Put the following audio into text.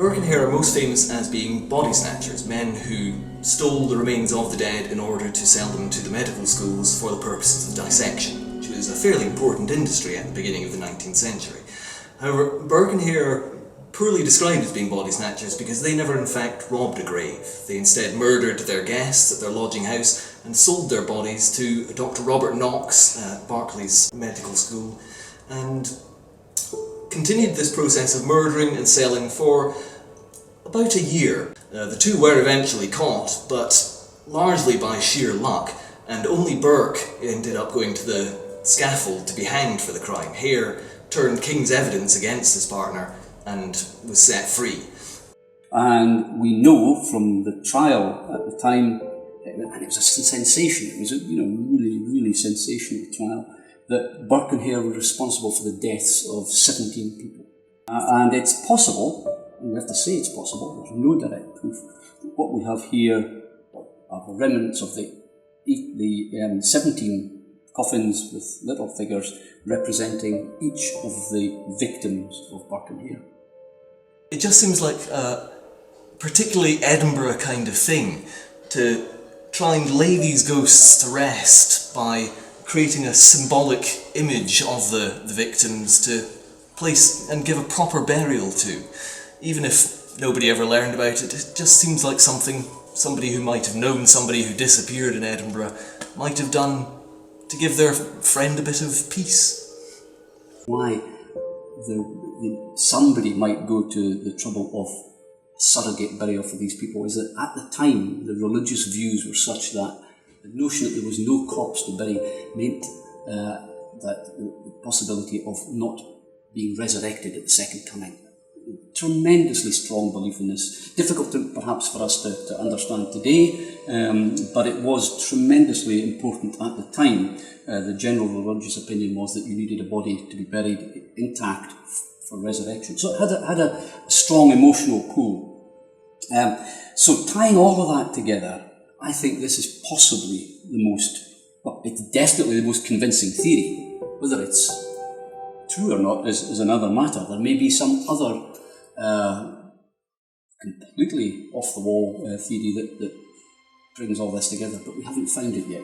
Burke and Hare are most famous as being body snatchers, men who stole the remains of the dead in order to sell them to the medical schools for the purposes of dissection, which was a fairly important industry at the beginning of the 19th century. However, Burke and Hare are poorly described as being body snatchers because they never in fact robbed a grave. They instead murdered their guests at their lodging house and sold their bodies to Dr. Robert Knox at Berkeley's medical school, and continued this process of murdering and selling for about a year. The two were eventually caught, but largely by sheer luck, and only Burke ended up going to the scaffold to be hanged for the crime. Hare turned king's evidence against his partner and was set free. And we know from the trial at the time, and it was a sensation, it was a really sensational trial, that Burke and Hare were responsible for the deaths of 17 people. And it's possible, we have to say it's possible, there's no direct proof, that what we have here are the remnants of the 17 coffins with little figures representing each of the victims of Burke and Hare. It just seems like a particularly Edinburgh kind of thing to try and lay these ghosts to rest by creating a symbolic image of the victims to place and give a proper burial to. Even if nobody ever learned about it, it just seems like something somebody who might have known somebody who disappeared in Edinburgh might have done to give their friend a bit of peace. Why somebody might go to the trouble of surrogate burial for these people is that at the time the religious views were such that the notion that there was no corpse to bury meant that the possibility of not being resurrected at the second coming. Tremendously strong belief in this. Difficult perhaps for us to understand today, but it was tremendously important at the time. The general religious opinion was that you needed a body to be buried intact for resurrection. So it had a strong emotional pull. So tying all of that together, I think this is possibly it's definitely the most convincing theory. Whether it's true or not is another matter. There may be some other completely off-the-wall theory that brings all this together, but we haven't found it yet.